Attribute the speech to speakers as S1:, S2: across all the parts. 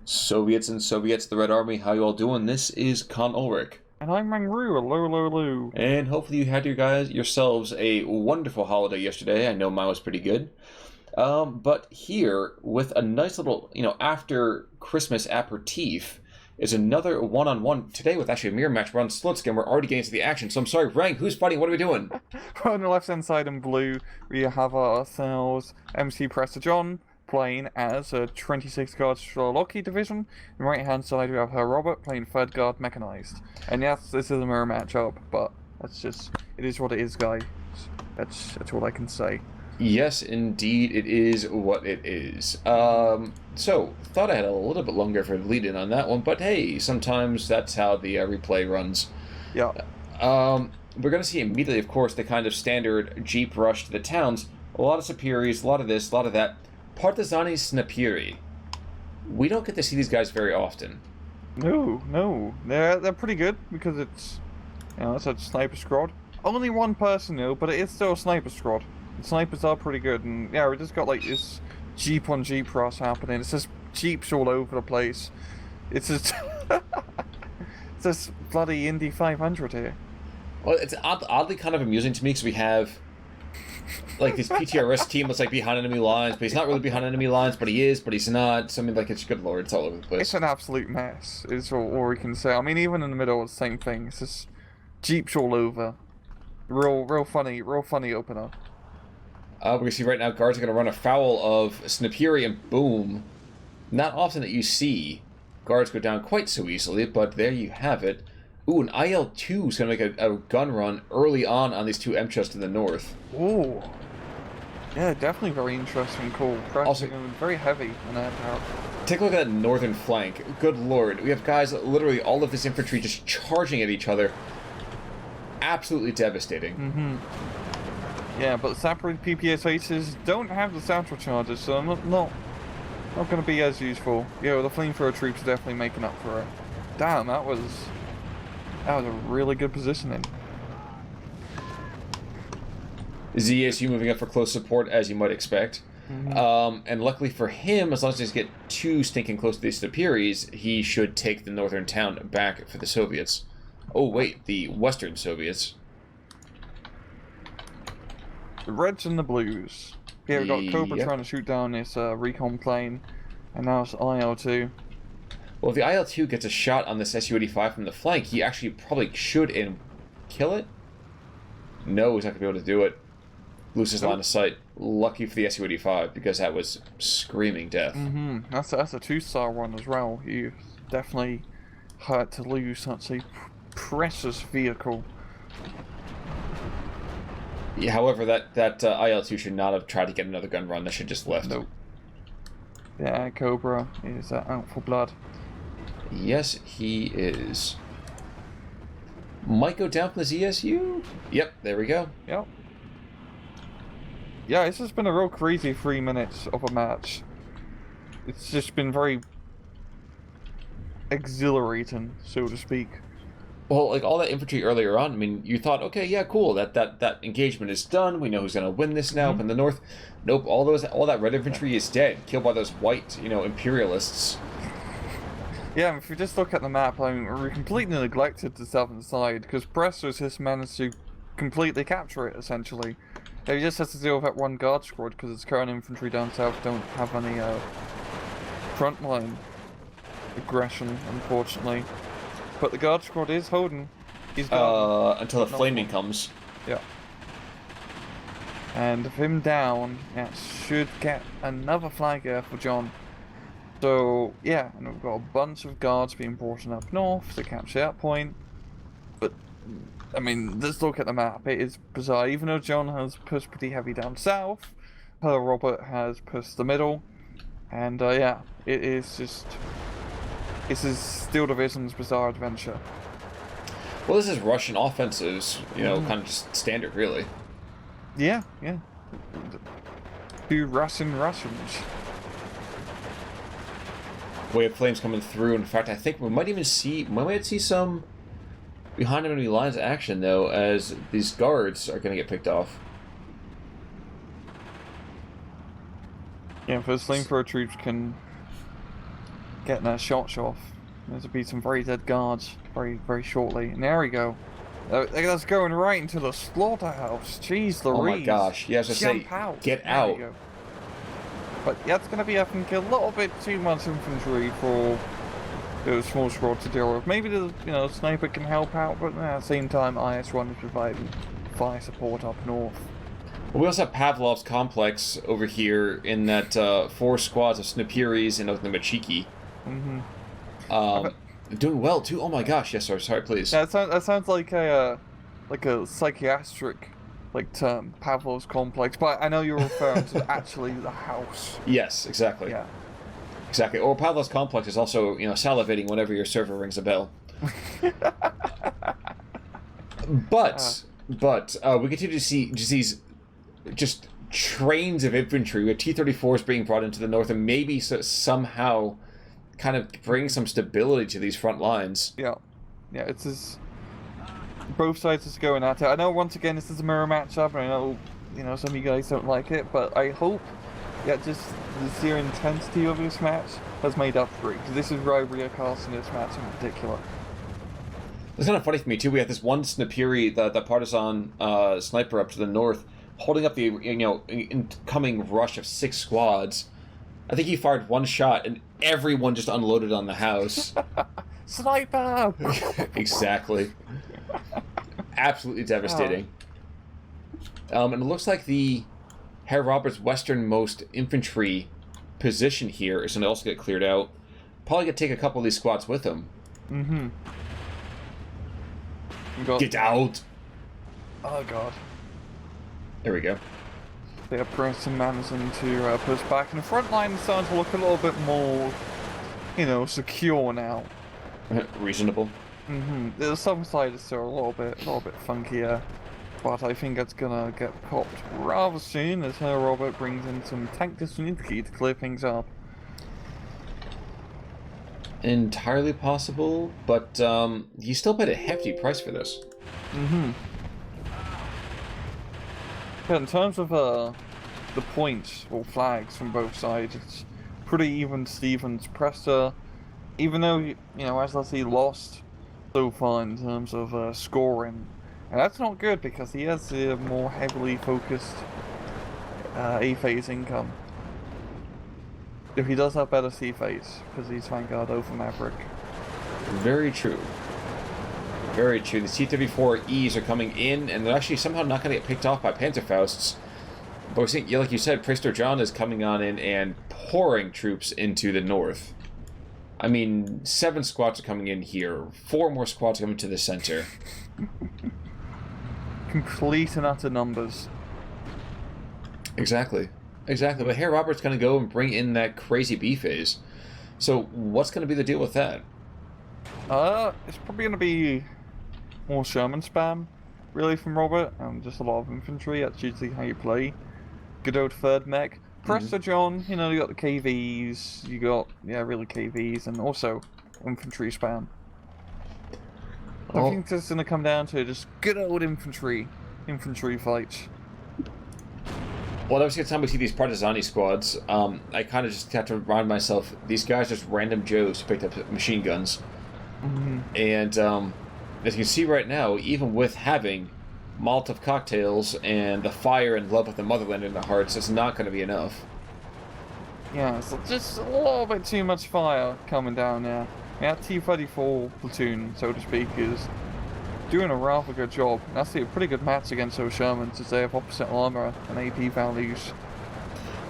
S1: Soviets and Soviets, the Red Army, how you all doing? This is Con Ulrich.
S2: And I'm Mangru, hello.
S1: And hopefully you had yourselves a wonderful holiday yesterday. I know mine was pretty good. But here, with a nice little, after Christmas aperitif, is another one-on-one today with actually a mirror match. We're on Slutsk, and we're already getting to the action. So I'm sorry, Rank, who's fighting? What are we doing?
S2: On the left-hand side in blue, we have ourselves MC Prestor John, playing as a 26 guard Strelkovy division. On the right-hand side, we have Herr playing 3rd guard Mechanized. And yes, this is a mirror matchup, but it is what it is, guys. That's all I can say.
S1: Yes, indeed, it is what it is. So, thought I had a little bit longer for the lead-in on that one, but hey, sometimes that's how the replay runs.
S2: Yeah.
S1: We're going to see immediately, of course, the kind of standard Jeep rush to the towns. A lot of Superiors, a lot of this, a lot of that. Partizani Snipiri. We don't get to see these guys very often.
S2: No. They're pretty good, because it's a sniper squad. Only one person, though, but it is still a sniper squad. The snipers are pretty good, and yeah, we just got like this Jeep on Jeep rush happening. It's just Jeeps all over the place. It's just it's this bloody Indy 500 here.
S1: Well, it's oddly kind of amusing to me because we have like this PTRS team that's like behind enemy lines, but he's not really behind enemy lines, but he is, but he's not. So I mean, like, it's good lord, it's all over the place.
S2: It's an absolute mess, is all we can say. I mean, even in the middle, it's the same thing. It's just Jeeps all over. Real funny opener.
S1: We're going to see right now guards are going to run afoul of Snipiri, and boom. Not often that you see guards go down quite so easily, but there you have it. Ooh, an IL-2 is going to make a gun run early on these two MCHUs to the north.
S2: Ooh. Yeah, definitely very interesting call. Also, very heavy on air power.
S1: Take a look at that northern flank. Good lord. We have guys, literally all of this infantry just charging at each other. Absolutely devastating.
S2: Mm-hmm. Yeah, but the separated PPS aces don't have the satchel charges, so not going to be as useful. Yeah, the flamethrower troops are definitely making up for it. Damn, that was a really good positioning.
S1: ZSU moving up for close support, as you might expect. Mm-hmm. And luckily for him, as long as he doesn't get too stinking close to these Superiors, he should take the northern town back for the Soviets. Oh wait, the Western Soviets.
S2: The Reds and the Blues. Yeah, we've got Cobra trying to shoot down this recon plane, and now it's IL-2.
S1: Well, if the IL-2 gets a shot on this Su-85 from the flank, he actually probably should kill it? No, he's not going to be able to do it. Loses line of sight. Lucky for the Su-85, because that was screaming death.
S2: Mm-hmm. That's a 2-star one as well. You definitely hurt to lose such a precious vehicle.
S1: Yeah, however, that IL-2 should not have tried to get another gun run. That should just left.
S2: Nope. Yeah, Cobra is out for blood.
S1: Yes, he is. Might go down from the ZSU? Yep, there we go.
S2: Yep. Yeah, it's just been a real crazy 3 minutes of a match. It's just been very exhilarating, so to speak.
S1: Well, like all that infantry earlier on, I mean, you thought, okay, yeah, cool, that engagement is done. We know who's going to win this now. Up in the north, nope, all that red infantry is dead, killed by those white, imperialists.
S2: Yeah, if you just look at the map, I mean, we completely neglected the southern side because Prestor's just managed to completely capture it essentially. He just has to deal with that one guard squad because its current infantry down south don't have any frontline aggression, unfortunately. But the guard squad is holding. He's got
S1: until the flaming comes.
S2: Yeah. And if him down, that should get another flag here for John. So yeah, and we've got a bunch of guards being brought in up north to capture that point. But I mean, let's look at the map. It is bizarre. Even though John has pushed pretty heavy down south, Herr has pushed the middle, and yeah, it is just. This is Steel Division's bizarre adventure.
S1: Well, this is Russian offensives, kind of just standard, really.
S2: Yeah. Two Russians.
S1: We have flames coming through. In fact, I think we might see some behind enemy lines action, though, as these guards are going to get picked off.
S2: Yeah, if those flamethrower troops can getting their shots off. There's to be some very dead guards very shortly. And there we go. That's going right into the slaughterhouse. Jeez Louise.
S1: Oh my gosh. Yeah, I was going to say, get out.
S2: But yeah, it's going to be, I think, a little bit too much infantry for the small squad to deal with. Maybe the sniper can help out, but at the same time, IS-1 is providing fire support up north.
S1: Well, we also have Pavlov's complex over here in that 4 squads of Sniperies and of the Machiki. Doing well too. Oh my gosh! Yes, sir. Sorry, please.
S2: Yeah, that sounds like a psychiatric term, Pavlov's complex. But I know you're referring to actually the house.
S1: Yes, exactly.
S2: Yeah.
S1: Exactly. Or Pavlov's complex is also salivating whenever your server rings a bell. But we continue to see just these trains of infantry with T-34s being brought into the north, and maybe somehow kind of bring some stability to these front lines.
S2: Yeah, it's just both sides is going at it. I know once again this is a mirror matchup, and I know some of you guys don't like it, but I hope just the sheer intensity of this match has made up for it, because this is rivalry cast in this match in particular.
S1: It's kind of funny for me too. We have this one Snipiri, the partisan sniper up to the north, holding up the incoming rush of 6 squads. I think he fired 1 shot, and everyone just unloaded on the house.
S2: Sniper!
S1: Exactly. Absolutely devastating. And it looks like the Herr Robert's westernmost infantry position here is going to also get cleared out. Probably going to take a couple of these squads with him. Get out!
S2: Oh god.
S1: There we go.
S2: They are Prestor managing to push back, and the front line is starting to look a little bit more, secure now.
S1: Reasonable.
S2: The southern side is still a little bit funkier, but I think it's gonna get popped rather soon as Herr Robert brings in some tank disunity to clear things up.
S1: Entirely possible, but he still paid a hefty price for this.
S2: Yeah, in terms of the points or flags from both sides, it's pretty even Stevens. Prestor, even though as I see, lost so far in terms of scoring, and that's not good because he has a more heavily focused A-phase income. If he does have better C-phase, because he's Vanguard over Maverick.
S1: Very true. Very true. The T-34Es are coming in, and they're actually somehow not going to get picked off by Panzerfausts. But we're seeing, like you said, Prestor John is coming on in and pouring troops into the north. I mean, 7 squads are coming in here. 4 more squads coming to the center.
S2: Complete and utter numbers.
S1: Exactly. Exactly. But Herr Robert's going to go and bring in that crazy B phase. So what's going to be the deal with that?
S2: It's probably going to be more Sherman spam, really, from Robert, and just a lot of infantry. That's usually how you play. Good old third mech. Prestor John, you got the KVs, you got, really KVs, and also infantry spam. I think it's going to come down to just good old infantry fights.
S1: Well, every single time we see these Partizani squads, I kind of just have to remind myself, these guys are just random Joes who picked up machine guns. And as you can see right now, even with having Molotov cocktails and the fire and love of the motherland in their hearts, it's not going to be enough.
S2: Yeah, so just a little bit too much fire coming down there. Yeah, T-34 platoon, so to speak, is doing a rather good job. And that's a pretty good match against those Shermans, as they have opposite armor and AP values.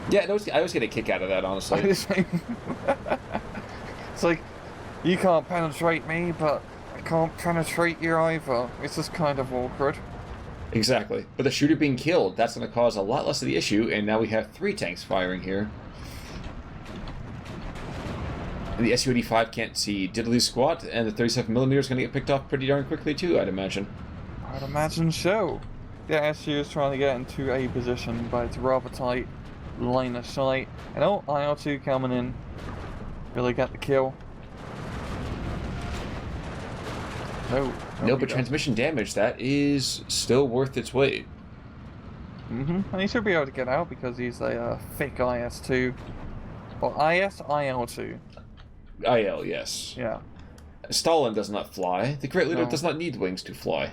S1: Yeah, I always get a kick out of that, honestly.
S2: It's like, you can't penetrate me, but I can't penetrate you either. It's just kind of awkward.
S1: Exactly. But the shooter being killed, that's going to cause a lot less of the issue, and now we have 3 tanks firing here. And the Su-85 can't see Diddley's squad, and the 37mm is going to get picked off pretty darn quickly too, I'd imagine.
S2: I'd imagine so. The SU is trying to get into a position, but it's rather tight line of sight. And IL-2 coming in. Really get the kill.
S1: No, but transmission damage, that is still worth its weight.
S2: And he should be able to get out because he's a thick IS-2. Or IL-2.
S1: IL, yes.
S2: Yeah.
S1: Stalin does not fly. The Great Leader does not need wings to fly.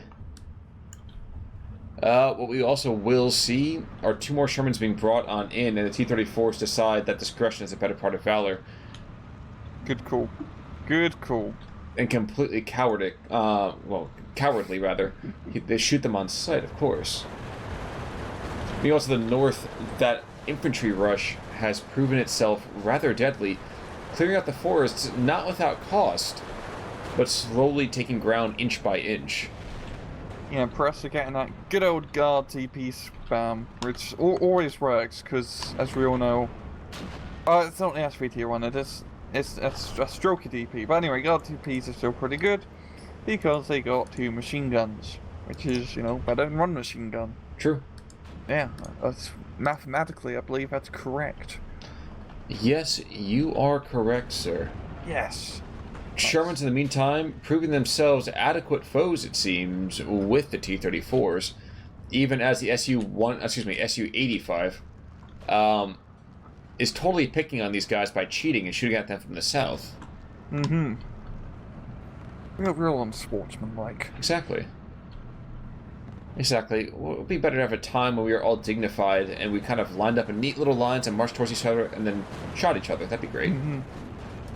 S1: What we also will see are 2 more Shermans being brought on in, and the T-34s decide that discretion is a better part of valor.
S2: Good call. Good call.
S1: And completely cowardly, rather. They shoot them on sight, of course. Meanwhile, to the north, that infantry rush has proven itself rather deadly, clearing out the forests not without cost, but slowly taking ground inch by inch.
S2: Yeah, Prestor getting that good old guard TP spam, which always works, because, as we all know, it's not the SVT one, it's a Strelkovy DP. But anyway, guard TPs are still pretty good, because they got 2 machine guns, which is, better than 1 machine gun.
S1: True.
S2: Yeah, that's mathematically, I believe that's correct.
S1: Yes, you are correct, sir.
S2: Yes.
S1: Shermans, in the meantime, proving themselves adequate foes, it seems, with the T-34s, even as the Su-85 is totally picking on these guys by cheating and shooting at them from the south.
S2: Mm-hmm. Real unsportsmanlike.
S1: Exactly. Exactly. Well, it would be better to have a time when we are all dignified and we kind of lined up in neat little lines and marched towards each other and then shot each other. That'd be great.
S2: Mm-hmm.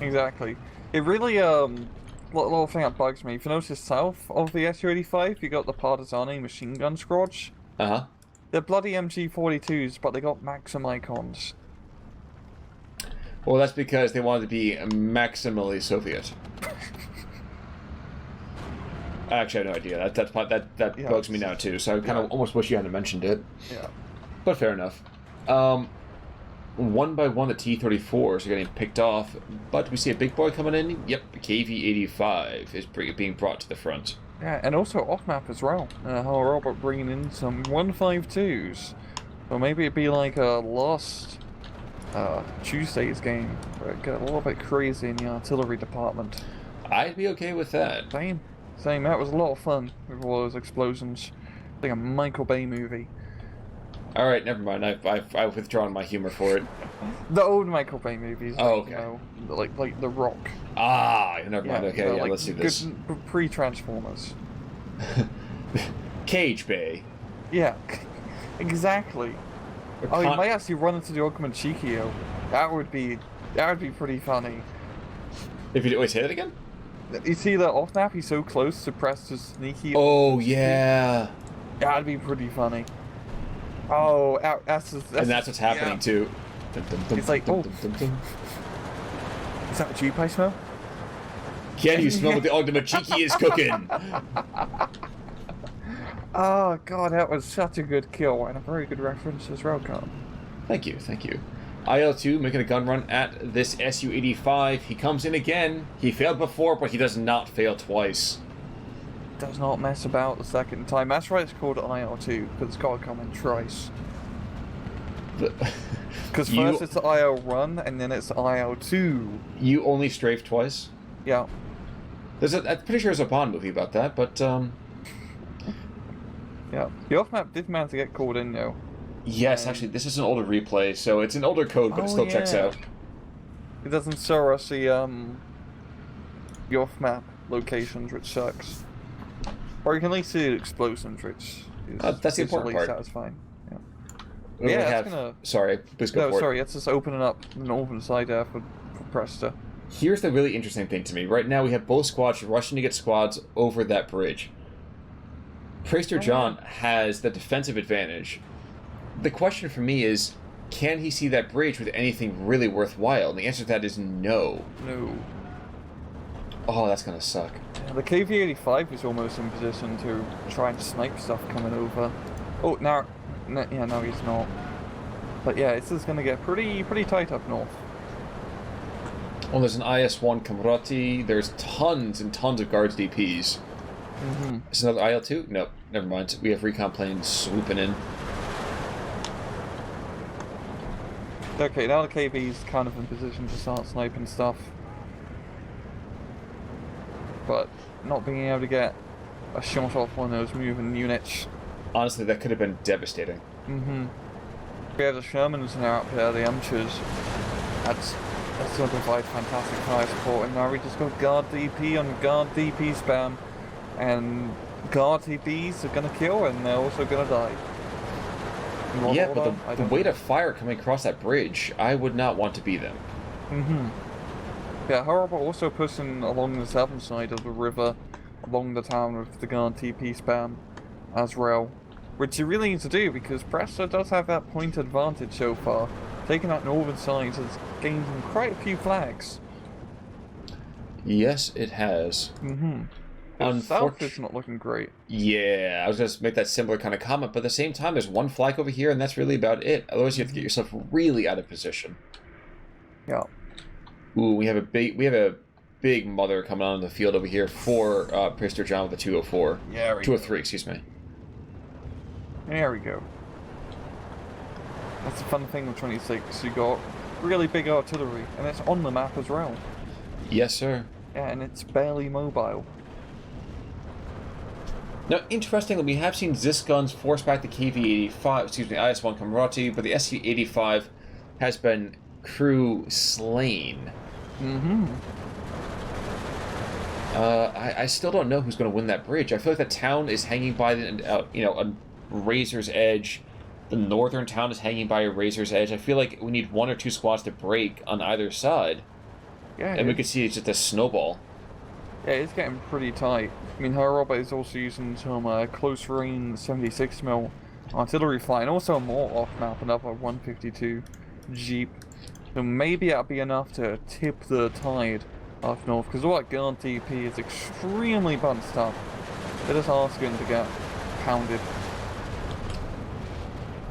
S2: Exactly. It really, little thing that bugs me. If you notice south of the Su-85, you got the Partisani machine gun squads.
S1: Uh-huh.
S2: They're bloody MG42s, but they got Maxim icons.
S1: Well, that's because they wanted to be maximally Soviet. Actually, I have no idea. That bugs me now, too, so I kind of almost wish you hadn't mentioned it.
S2: Yeah.
S1: But fair enough. One by one, the T-34s are getting picked off, but we see a big boy coming in. Yep, KV-85 is being brought to the front.
S2: Yeah, and also off-map as well. How Robert bringing in some 152s. Or maybe it'd be like a lost Tuesday's game, where it got a little bit crazy in the artillery department.
S1: I'd be okay with that.
S2: Same. That was a lot of fun with all those explosions. Like a Michael Bay movie.
S1: Alright, never mind. I've withdrawn my humor for it.
S2: The old Michael Bay movies.
S1: Oh, okay.
S2: Like The Rock.
S1: Ah, never mind. Okay, yeah, let's do this.
S2: Pre-Transformers.
S1: Cage Bay.
S2: Yeah, exactly. Oh, you might actually run into the Augment Chikio. That would be pretty funny.
S1: If you wait, say that again?
S2: You see that off map? He's so close to Prestor's sneaky.
S1: Oh yeah.
S2: That'd be pretty funny. Oh, that's
S1: what's happening too.
S2: It's like, oh, is that what Jeep I smell?
S1: Can you smell what the Augment Chiki is cooking?
S2: Oh god, that was such a good kill and a very good reference as well, Carl.
S1: Thank you. IL-2 making a gun run at this Su-85. He comes in again. He failed before, but he does not fail twice.
S2: Does not mess about the second time. That's why it's called IL-2, because it's got to come in twice. Because first it's IL-1, and then it's IL-2.
S1: You only strafe twice?
S2: Yeah.
S1: I'm pretty sure there's a Bond movie about that, but
S2: yeah. The off-map did manage to get called in, though.
S1: Yes, actually, this is an older replay, so it's an older code, but it still checks out.
S2: It doesn't show us the off-map locations, which sucks. Or you can at least see the explosions, which is
S1: that's the important part.
S2: Satisfying.
S1: Yeah. Sorry, please go for it.
S2: Sorry, it's just opening up the northern side there for Prestor.
S1: Here's the really interesting thing to me. Right now, we have both squads rushing to get squads over that bridge. Prestor John has the defensive advantage. The question for me is, can he see that bridge with anything really worthwhile? And the answer to that is no.
S2: No.
S1: Oh, that's gonna suck.
S2: Yeah, the KV-85 is almost in position to try and snipe stuff coming over. Oh, no, he's not. But yeah, this is gonna get pretty tight up north.
S1: Well, there's an IS-1 Kamrati. There's tons and tons of guards DPs.
S2: Mm-hmm.
S1: Is another IL-2? Nope, never mind. We have recon planes swooping in.
S2: Okay, now the KV's kind of in position to start sniping stuff. But not being able to get a shot off one of those moving units.
S1: Honestly, that could have been devastating.
S2: Mm-hmm. We have the Shermans now up there, the Amchers. That's going to provide fantastic fire support, and now we just got guard DP on guard DP spam, and guard DPs are going to kill, and they're also going to die.
S1: Yeah, but the weight of fire coming across that bridge, I would not want to be them.
S2: Yeah, Herr also pushing along the southern side of the river, along the town with the guard TP spam as well, which you really need to do because Prestor does have that point advantage so far. Taking that northern side has gained him quite a few flags.
S1: Yes, it has.
S2: South is not looking great.
S1: Yeah, I was going to make that similar kind of comment, but at the same time, there's one flag over here, and that's really about it. Otherwise, you have to get yourself really out of position.
S2: Yeah.
S1: Ooh, we have a big mother coming on the field over here for Prestor John with the 204.
S2: Yeah,
S1: 203, excuse me.
S2: There we go. That's the fun thing with 26. You got really big artillery, and it's on the map as well.
S1: Yes, sir.
S2: Yeah, and it's barely mobile.
S1: Now, interestingly, we have seen Zisk guns force back the KV-85, excuse me, IS-1 Kamarati, but the SC-85 has been crew slain. I still don't know who's going to win that bridge. I feel like the town is hanging by a razor's edge. The northern town is hanging by a razor's edge. I feel like we need one or two squads to break on either side.
S2: Yeah,
S1: and we can see it's just a snowball.
S2: Yeah, it's getting pretty tight. I mean, Herr is also using some close range 76mm artillery fire, and also more off map, another 152 Jeep. So maybe that'll be enough to tip the tide up north, because all that guard DP is extremely bunched up. They're just asking to get pounded.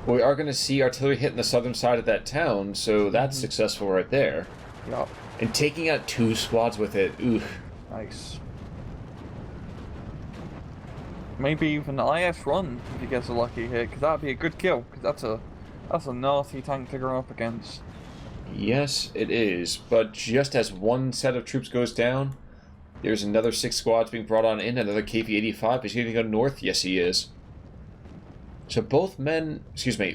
S1: We are going to see artillery hitting the southern side of that town, so that's successful right there.
S2: Yup.
S1: And taking out two squads with it, oof.
S2: Nice. Maybe even IS-1 if he gets a lucky hit, because that'd be a good kill, because that's a nasty tank to go up against.
S1: Yes, it is, but just as one set of troops goes down, there's another 6 squads being brought on in, another KV-85. Is he going to go north? Yes, he is. So both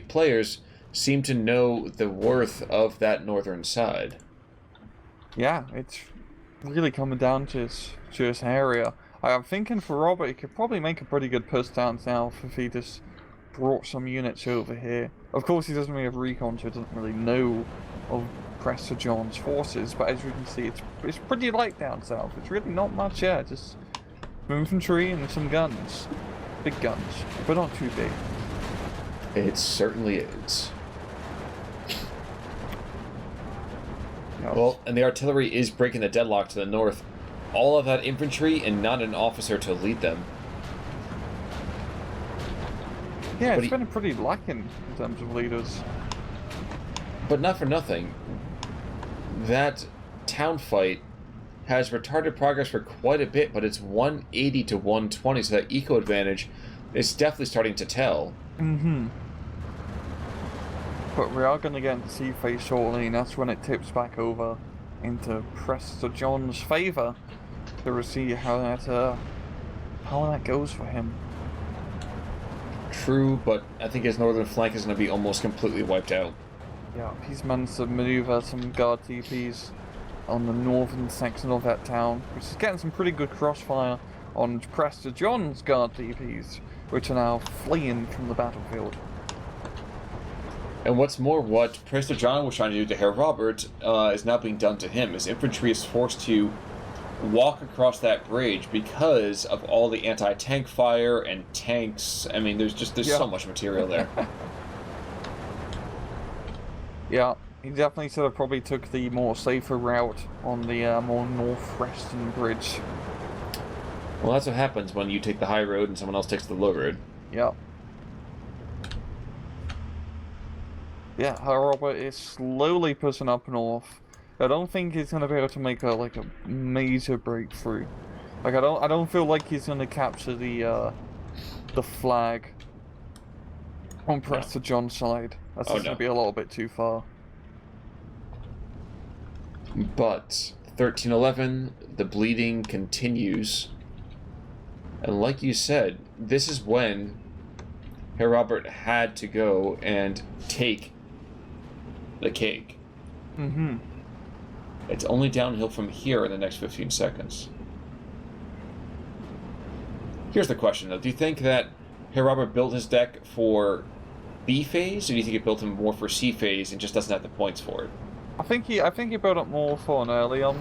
S1: players seem to know the worth of that northern side.
S2: Yeah, it's really coming down to his area. I'm thinking for Robert, he could probably make a pretty good push down south if he just brought some units over here. Of course, he doesn't really have recon, so he doesn't really know of Prestor John's forces, but as you can see, it's pretty light down south. It's really not much here, just some infantry and some guns. Big guns, but not too big.
S1: It certainly is. Well, and the artillery is breaking the deadlock to the north. All of that infantry and not an officer to lead them.
S2: Yeah, it's been pretty lacking in terms of leaders.
S1: But not for nothing. That town fight has retarded progress for quite a bit, but it's 180 to 120, so that eco advantage is definitely starting to tell.
S2: But we are going to get into sea phase shortly, and that's when it tips back over into Prestor John's favour. So we'll see how that goes for him.
S1: True, but I think his northern flank is going to be almost completely wiped out.
S2: Yeah, he's managed to manoeuvre some guard TPs on the northern section of that town, which is getting some pretty good crossfire on Prestor John's guard TPs, which are now fleeing from the battlefield.
S1: And what's more, what Prestor John was trying to do to Herr Robert is now being done to him. His infantry is forced to walk across that bridge because of all the anti-tank fire and tanks. I mean, there's so much material there.
S2: Yeah, he definitely sort of probably took the more safer route on the more northwestern bridge.
S1: Well, that's what happens when you take the high road and someone else takes the low road.
S2: Yeah. Yeah, Herr Robert is slowly pushing up north. I don't think he's gonna be able to make a major breakthrough. Like I don't feel like he's gonna capture the flag on Prestor John's side. That's just gonna be a little bit too far.
S1: But 1311, the bleeding continues, and like you said, this is when Herr Robert had to go and take the cake. It's only downhill from here in the next 15 seconds. Here's the question, though. Do you think that Herr Robert built his deck for B phase, or do you think he built him more for C phase and just doesn't have the points for it?
S2: I think he built up more for an early on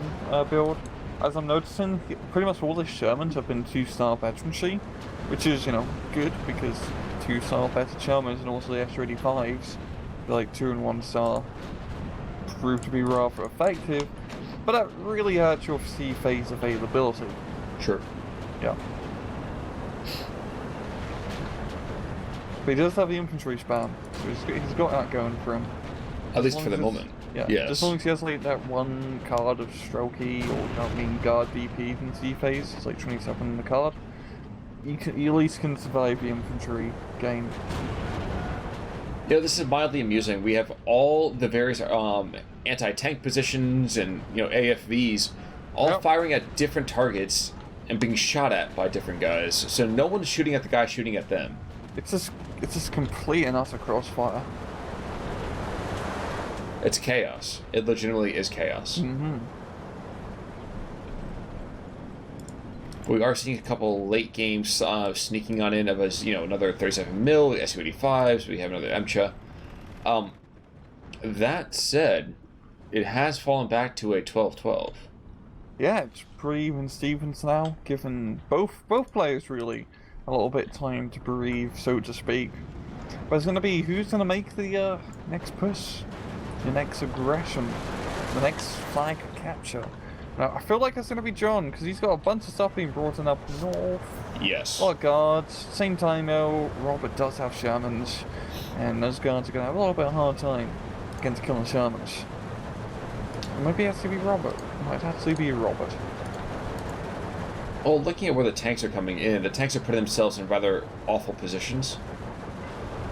S2: build. As I'm noticing, pretty much all his Shermans have been 2-star veterancy, which is, good because 2-star better Shermans and also the S85s, like 2 and 1 star, proved to be rather effective, but that really hurts your C phase availability.
S1: Sure.
S2: Yeah. But he does have the infantry spam, so he's got that going for him.
S1: At least for the moment.
S2: Yeah,
S1: yes.
S2: As long as he has like that one card of Strelky or guard DPs in C phase, it's like 27 in the card, you at least can survive the infantry game.
S1: Yeah, this is mildly amusing. We have all the various anti-tank positions and AFVs all firing at different targets and being shot at by different guys. So no one's shooting at the guy shooting at them.
S2: It's just complete and utter crossfire.
S1: It's chaos. It legitimately is chaos.
S2: Mm-hmm.
S1: We are seeing a couple late games sneaking on in of us, another 37 mil, SU-85s, we have another MCHA. That said, it has fallen back to a 12-12.
S2: Yeah, it's pretty even Stevens now, given both players really a little bit of time to breathe, so to speak. But it's going to be who's going to make the next push, the next aggression, the next flag capture. Now, I feel like it's going to be John, because he's got a bunch of stuff being brought in up north.
S1: Yes.
S2: A lot of guards. Same time, though, Robert does have Shermans, and those guards are going to have a little bit of a hard time against killing Shermans. Maybe it has to be Robert. It might actually be Robert.
S1: Well, looking at where the tanks are coming in, the tanks are putting themselves in rather awful positions.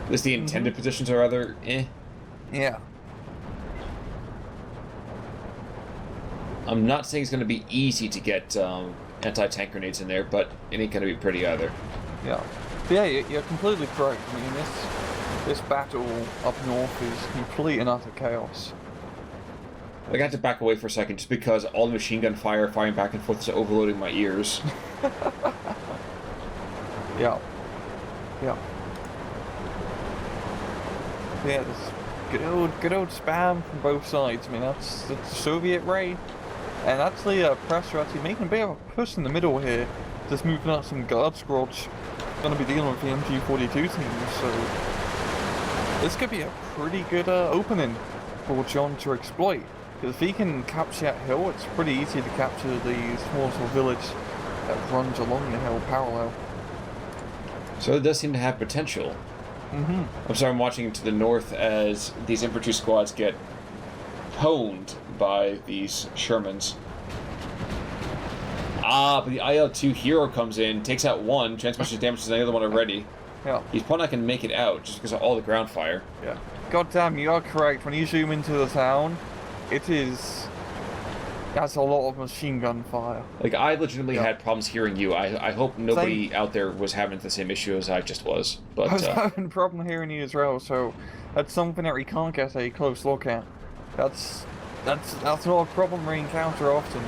S1: At least the intended positions are rather eh.
S2: Yeah.
S1: I'm not saying it's going to be easy to get anti-tank grenades in there, but it ain't going to be pretty either.
S2: Yeah. But yeah, you're completely correct. I mean, this battle up north is complete and utter chaos.
S1: I got to back away for a second just because all the machine gun firing back and forth is overloading my ears.
S2: Yeah. Yeah. Yeah, this good old spam from both sides. I mean, that's the Soviet way. And actually, Prestor actually making a bit of a push in the middle here, just moving out some guard squads. Going to be dealing with the MG42 team, so this could be a pretty good opening for John to exploit. Because if he can capture that hill, it's pretty easy to capture the small little village that runs along the hill parallel.
S1: So it does seem to have potential.
S2: Mm-hmm.
S1: I'm sorry, I'm watching to the north as these infantry squads get honed by these Shermans. But the IL-2 hero comes in, takes out one, transmissions damages the other one already.
S2: Yeah.
S1: He's probably not going to make it out just because of all the ground fire.
S2: Yeah. God damn, you are correct. When you zoom into the town, that's a lot of machine gun fire.
S1: Like, I legitimately had problems hearing you. I hope nobody out there was having the same issue as I just was. But
S2: I was having a problem hearing you as well, so that's something that we can't get a close look at. That's not a problem we encounter often.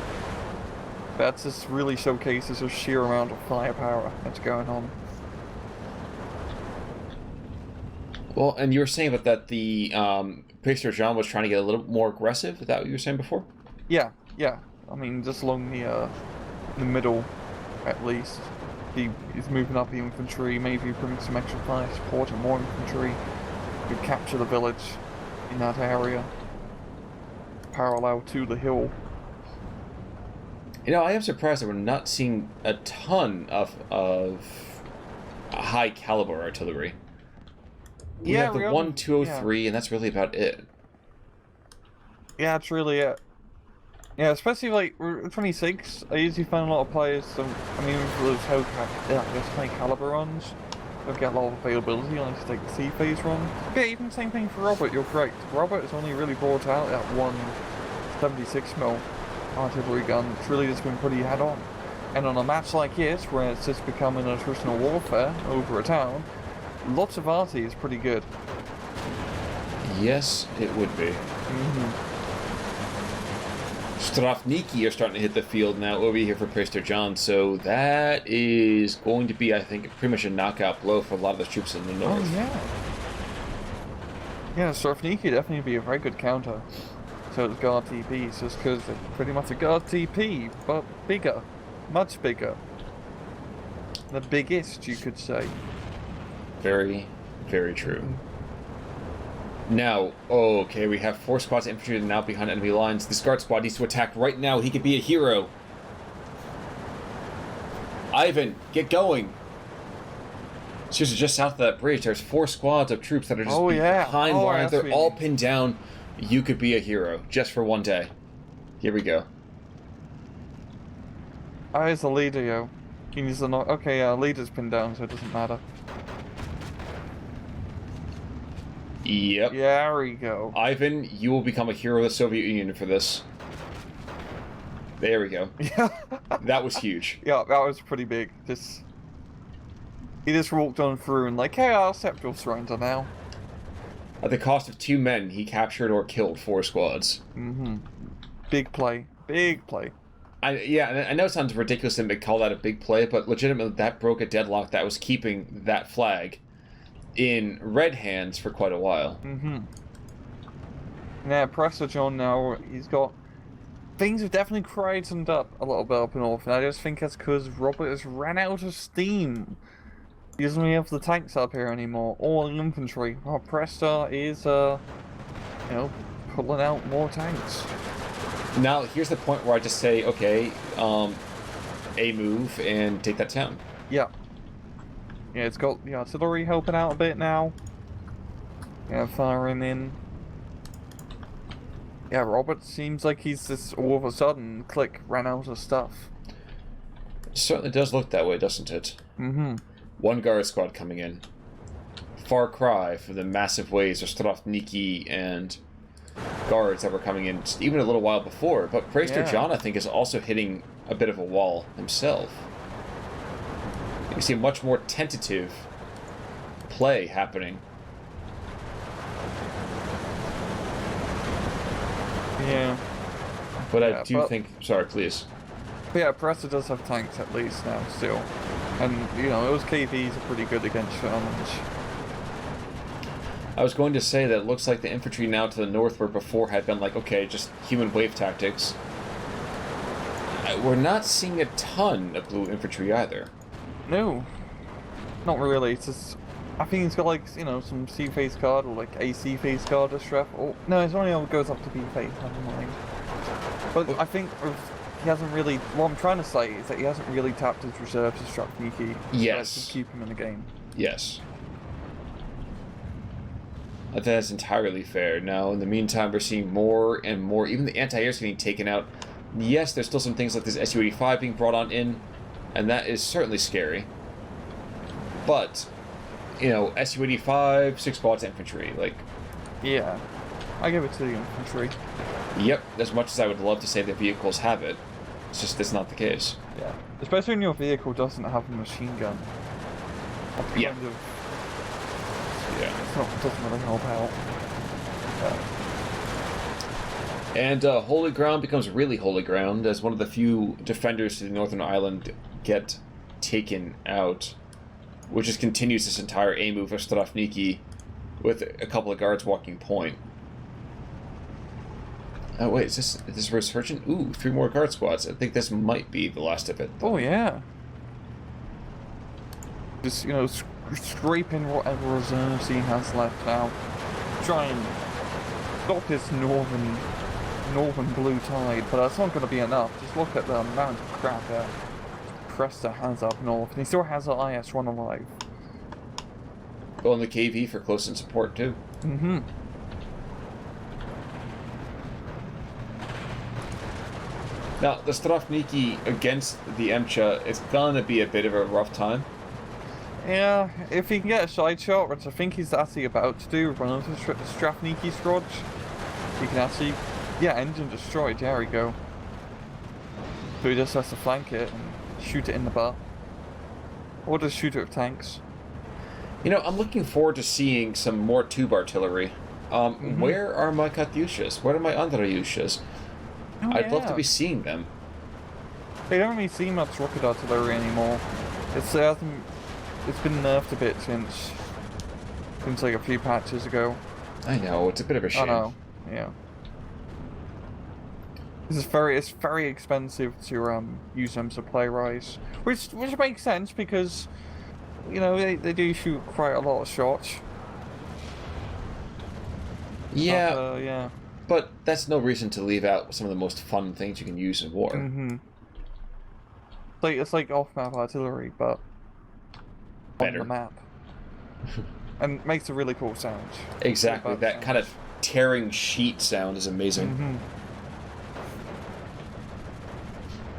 S2: That just really showcases the sheer amount of firepower that's going on.
S1: Well, and you were saying that the Prestor John was trying to get a little more aggressive. Is that what you were saying before?
S2: Yeah. I mean, just along the middle, at least. He's moving up the infantry, maybe bringing some extra fire support and more infantry. Could capture the village in that area, parallel to the hill.
S1: I am surprised that we're not seeing a ton of high caliber artillery. We have the 1203, and that's really about it.
S2: Yeah, that's really it. Yeah, especially like we're 26. I usually find a lot of players. For those high caliber runs, don't get a lot of availability unless you take the C phase run. Yeah, even same thing for Robert. You're correct. Robert has only really brought out that one 76mm artillery gun. It's really just been pretty head on. And on a match like this, where it's just becoming attritional warfare over a town, lots of arty is pretty good.
S1: Yes, it would be. Strafniki are starting to hit the field now over here for Prestor John, so that is going to be, I think, pretty much a knockout blow for a lot of the troops in the north.
S2: Oh, yeah. Yeah, Strafniki definitely be a very good counter to the guard TPs, just because they're pretty much a guard TP, but bigger. Much bigger. The biggest, you could say.
S1: Very, very true. Now, okay, we have 4 squads of infantry now behind enemy lines. This guard squad needs to attack right now. He could be a hero. Ivan, get going. Seriously, just south of that bridge, there's 4 squads of troops that are just behind lines. They're all pinned down. You could be a hero, just for one day. Here we go.
S2: I is the leader, yo. He needs to know. Okay, leader's pinned down, so it doesn't matter.
S1: Yep.
S2: Yeah, there we go.
S1: Ivan, you will become a hero of the Soviet Union for this. There we go.
S2: Yeah.
S1: That was huge.
S2: Yeah, that was pretty big. He just walked on through and like, hey, I'll accept your surrender now.
S1: At the cost of 2 men, he captured or killed 4 squads.
S2: Mm-hmm. Big play. Big play.
S1: I know it sounds ridiculous to call that a big play, but legitimately that broke a deadlock that was keeping that flag in red hands for quite a while.
S2: Mm-hmm. Yeah, Prestor John now, he's got... Things have definitely cratened up a little bit up north, and I just think that's because Robert has ran out of steam. He doesn't really have the tanks up here anymore, or the infantry. Well, Prestor is, you know, pulling out more tanks.
S1: Now, here's the point where I just say, okay, A move and take that town.
S2: Yeah. Yeah, it's got the artillery helping out a bit now. Yeah, firing in. Yeah, Robert seems like he's just all of a sudden, click, ran out of stuff.
S1: It certainly does look that way, doesn't it?
S2: Mm-hmm.
S1: 1 guard squad coming in. Far cry from the massive waves of Strafniki and guards that were coming in even a little while before. But Prestor John, I think, is also hitting a bit of a wall himself. You can see a much more tentative play happening.
S2: Yeah.
S1: But I do think... Sorry, please.
S2: But yeah, Prestor does have tanks at least now, still. And, you know, those KVs are pretty good against Shermans.
S1: I was going to say that it looks like the infantry now to the north, where before had been like, okay, just human wave tactics. We're not seeing a ton of blue infantry either.
S2: No. Not really. It's just... I think he's got, like, you know, some C-phase card or, like, a C-phase card to strap. Oh, no, it's only goes up to B-phase, never mind. But I think he hasn't really... What I'm trying to say is that he hasn't really tapped his reserves to strap Niki.
S1: Yes.
S2: To keep him in the game.
S1: Yes. I think that's entirely fair. Now, in the meantime, we're seeing more and more... Even the anti-air's getting taken out. Yes, there's still some things like this Su-85 being brought on in, and that is certainly scary. But... You know, Su-85, 6 squads infantry, like...
S2: Yeah. I give it to the infantry.
S1: Yep, as much as I would love to say the vehicles have it, it's just that's not the case.
S2: Yeah. Especially when your vehicle doesn't have a machine gun.
S1: Yeah.
S2: Kind of, it doesn't really help out. Yeah.
S1: And Holy Ground becomes really Holy Ground as one of the few defenders to the Northern Island get taken out. Which just continues this entire A move of Strafniki with a couple of guards walking point. Oh wait, is this resurgent? Ooh, 3 more guard squads. I think this might be the last of it.
S2: Oh yeah. Just, you know, scraping whatever reserves he has left now. Try and stop this northern blue tide, but that's not going to be enough. Just look at the amount of crap that Prestor has up north, and he still has an IS-1 alive.
S1: Oh, and the KV for close-in support too.
S2: Mm-hmm.
S1: Now, the Strafniki against the Emcha is gonna be a bit of a rough time.
S2: Yeah, if he can get a side shot, which I think he's actually about to do, run into the Strafniki squad, he can actually, yeah, engine destroyed, there we go. So he just has to flank it and shoot it in the butt. Or just shoot it with tanks.
S1: You know, I'm looking forward to seeing some more tube artillery. Where are my Katyushas? Where are my Andreyushas?
S2: Oh,
S1: I'd love to
S2: yeah.
S1: be seeing them.
S2: They don't really see much rocket artillery anymore. It's been nerfed a bit since like a few patches ago.
S1: I know, it's a bit of a
S2: I
S1: shame.
S2: know, yeah. It's very expensive to use them to play Rise, which makes sense because they do shoot quite a lot of shots.
S1: Yeah,
S2: But, yeah.
S1: but that's no reason to leave out some of the most fun things you can use in war.
S2: Mm-hmm. It's like off-map artillery, but
S1: Better.
S2: on the map, and makes a really cool sound.
S1: Exactly, that kind of tearing sheet sound is amazing.
S2: Mm-hmm.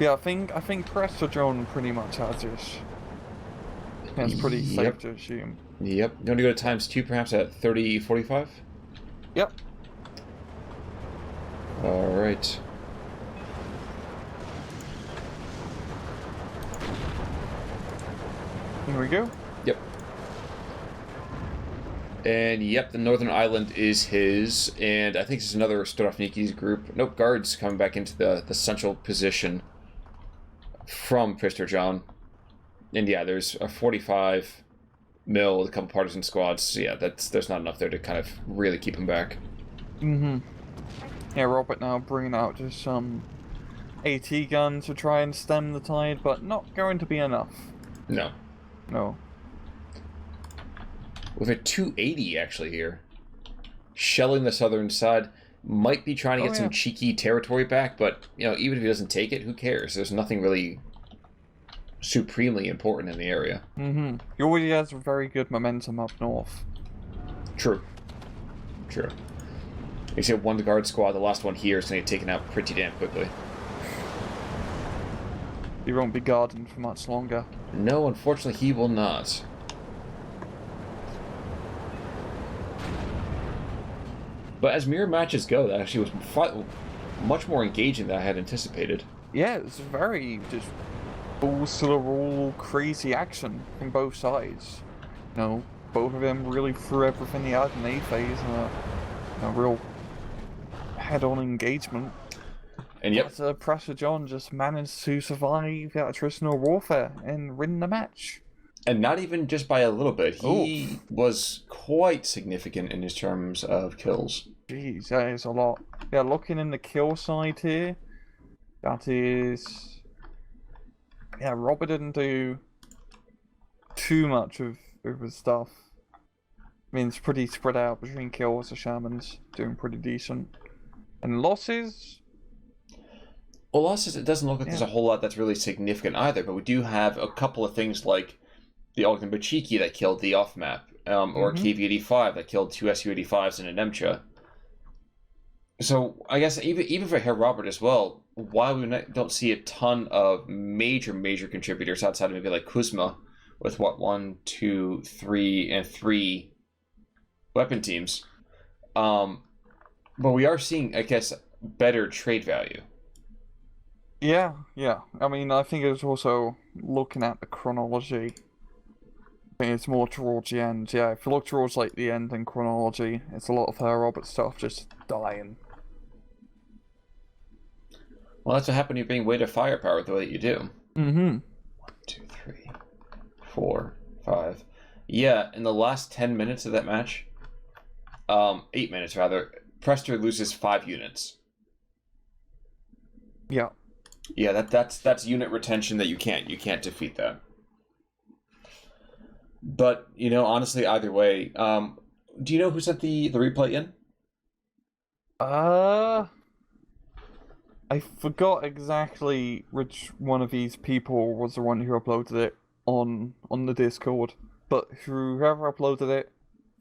S2: Yeah, I think Prestor drone pretty much has this. It's pretty safe to assume.
S1: Yep. You want to go to ×2 perhaps at 30:45?
S2: Yep.
S1: Alright.
S2: Here we go.
S1: Yep. And yep, the northern island is his, and I think this is another Strelkovny's group. Nope, guards coming back into the central position from Prestor John. And yeah, there's a 45 mil with a couple partisan squads. So yeah, there's not enough there to kind of really keep him back.
S2: Mm-hmm. Yeah, Robert now bringing out just some AT guns to try and stem the tide, but not going to be enough.
S1: No.
S2: No.
S1: With a 280 actually here. Shelling the southern side. Might be trying to get some cheeky territory back, but even if he doesn't take it, who cares? There's nothing really supremely important in the area.
S2: Mm-hmm. He already has very good momentum up north.
S1: True. Except one guard squad, the last one here, is going to get taken out pretty damn quickly.
S2: He won't be guarding for much longer.
S1: No, unfortunately, he will not. But as mirror matches go, that actually was much more engaging than I had anticipated.
S2: Yeah, it's very just balls to the wall, crazy action from both sides. Both of them really threw everything they had in A phase and a real head-on engagement.
S1: And yep.
S2: But Prestor John just managed to survive that attritional warfare and win the match.
S1: And not even just by a little bit. He was quite significant in his terms of kills.
S2: Jeez, that is a lot. Yeah, looking in the kill side here, that is... Yeah, Robert didn't do too much of his stuff. I mean, it's pretty spread out between kills. The Shaman's doing pretty decent. And losses?
S1: Well, losses, it doesn't look like there's a whole lot that's really significant either, but we do have a couple of things like the Ogden Bachiki that killed the off-map, or KV-85 that killed 2 Su-85s and an Nemcha. So, I guess even for Herr Robert as well, why we don't see a ton of major contributors outside of maybe like Kuzma with, 1, 2, 3, and 3 weapon teams. But we are seeing, I guess, better trade value.
S2: Yeah. I mean, I think it's also looking at the chronology. I think it's more towards the end. Yeah, if you look towards like the end in chronology, it's a lot of Herr Robert stuff just dying.
S1: Well, that's what happened to you being weighted firepower the way that you do. 1, 2, 3, 4, 5. Yeah, in the last 10 minutes of that match, 8 minutes rather, Prestor loses 5 units.
S2: Yeah.
S1: Yeah, that's unit retention that you can't defeat that. But honestly, either way, do you know who sent the replay in?
S2: I forgot exactly which one of these people was the one who uploaded it on the Discord, but whoever uploaded it,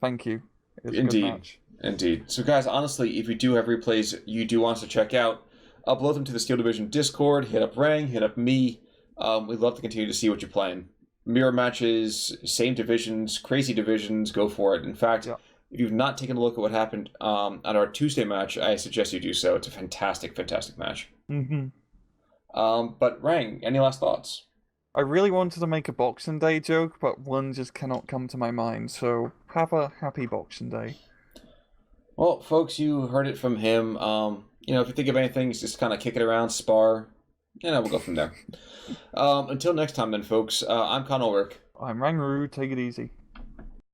S2: thank you. It's a good match.
S1: Indeed. So guys, honestly, if you do have replays you do want us to check out, upload them to the Steel Division Discord, hit up Rang, hit up me. We'd love to continue to see what you're playing. Mirror matches, same divisions, crazy divisions, go for it. In fact, if you've not taken a look at what happened on our Tuesday match, I suggest you do so. It's a fantastic match. But Rang, any last thoughts?
S2: I really wanted to make a Boxing Day joke, but one just cannot come to my mind, so have a happy Boxing Day.
S1: Well, folks, you heard it from him. if you think of anything, just kind of kick it around, spar. We'll go from there. Until next time then, folks, I'm Con Ulrich.
S2: I'm Rangaroo, take it easy.